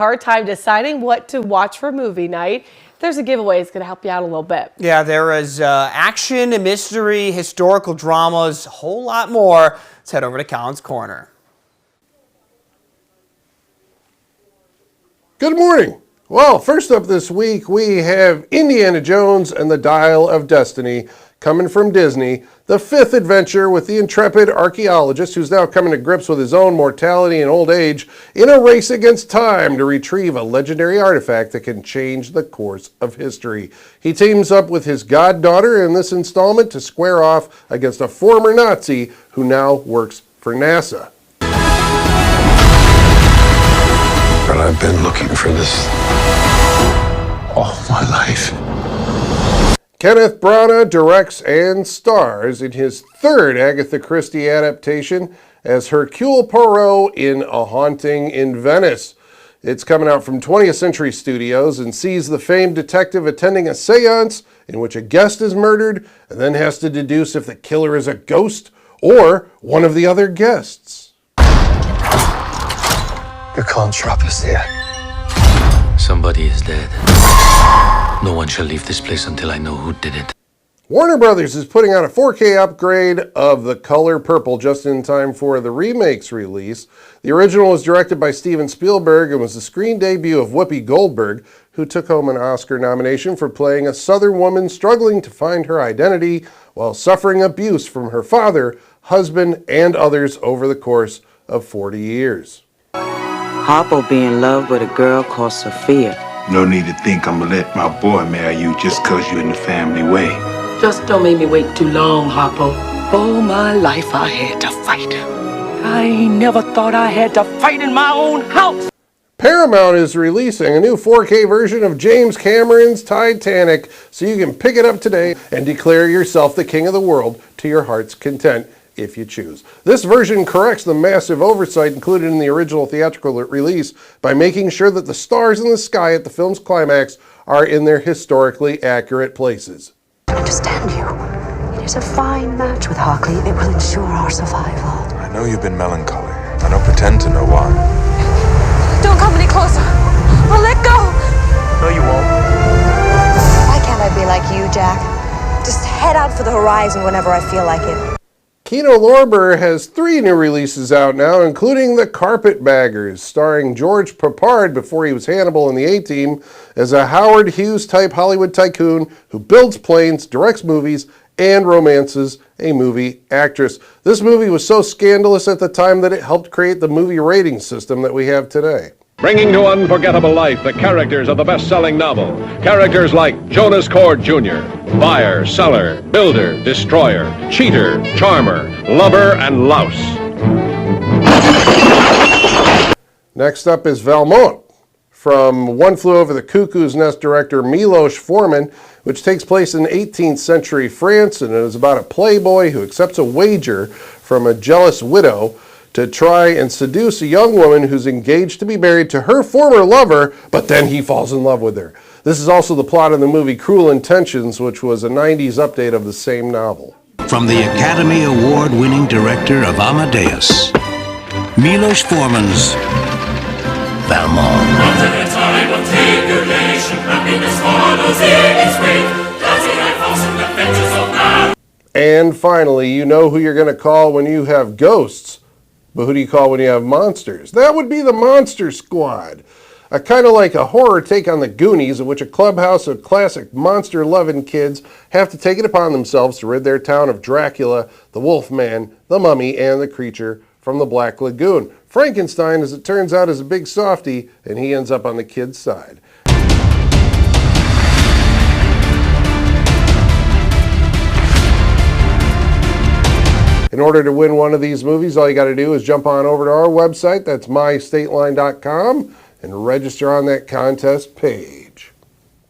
Hard time deciding what to watch for movie night. There's a giveaway that's going to help you out a little bit. Yeah, there is action, mystery, historical dramas, a whole lot more. Let's head over to Colin's Corner. Good morning. Well, first up this week, we have Indiana Jones and the Dial of Destiny coming from Disney, the fifth adventure with the intrepid archaeologist who's now coming to grips with his own mortality and old age in a race against time to retrieve a legendary artifact that can change the course of history. He teams up with his goddaughter in this installment to square off against a former Nazi who now works for NASA. But I've been looking for this all my life. Kenneth Branagh directs and stars in his third Agatha Christie adaptation as Hercule Poirot in A Haunting in Venice. It's coming out from 20th Century Studios and sees the famed detective attending a seance in which a guest is murdered and then has to deduce if the killer is a ghost or one of the other guests. The contrap is here. Somebody is dead. No one shall leave this place until I know who did it. Warner Brothers is putting out a 4K upgrade of The Color Purple just in time for the remake's release. The original was directed by Steven Spielberg and was the screen debut of Whoopi Goldberg, who took home an Oscar nomination for playing a Southern woman struggling to find her identity while suffering abuse from her father, husband, and others over the course of 40 years. Harpo be in love with a girl called Sophia. No need to think I'm gonna let my boy marry you just cause you're in the family way. Just don't make me wait too long, Harpo. All my life I had to fight. I ain't never thought I had to fight in my own house. Paramount is releasing a new 4K version of James Cameron's Titanic, so you can pick it up today and declare yourself the king of the world to your heart's content, if you choose. This version corrects the massive oversight included in the original theatrical release by making sure that the stars in the sky at the film's climax are in their historically accurate places. I understand you. It is a fine match with Hockley. It will ensure our survival. I know you've been melancholy. I don't pretend to know why. Don't come any closer. I'll let go. No, you won't. Why can't I be like you, Jack? Just head out for the horizon whenever I feel like it. Kino Lorber has 3 new releases out now, including The Carpetbaggers, starring George Peppard before he was Hannibal in the A-Team as a Howard Hughes-type Hollywood tycoon who builds planes, directs movies, and romances a movie actress. This movie was so scandalous at the time that it helped create the movie rating system that we have today. Bringing to unforgettable life the characters of the best-selling novel. Characters like Jonas Cord Jr., buyer, seller, builder, destroyer, cheater, charmer, lover, and louse. Next up is Valmont, from One Flew Over the Cuckoo's Nest director Milos Forman, which takes place in 18th century France, and it is about a playboy who accepts a wager from a jealous widow to try and seduce a young woman who's engaged to be married to her former lover, but then he falls in love with her. This is also the plot in the movie Cruel Intentions, which was a 90s update of the same novel. From the Academy Award-winning director of Amadeus, Milos Forman's Valmont. And finally, you know who you're going to call when you have ghosts. But who do you call when you have monsters? That would be the Monster Squad. A kind of like a horror take on the Goonies, in which a clubhouse of classic monster-loving kids have to take it upon themselves to rid their town of Dracula, the Wolfman, the Mummy, and the creature from the Black Lagoon. Frankenstein, as it turns out, is a big softy, and he ends up on the kids' side. In order to win one of these movies, all you got to do is jump on over to our website, that's mystateline.com, and register on that contest page.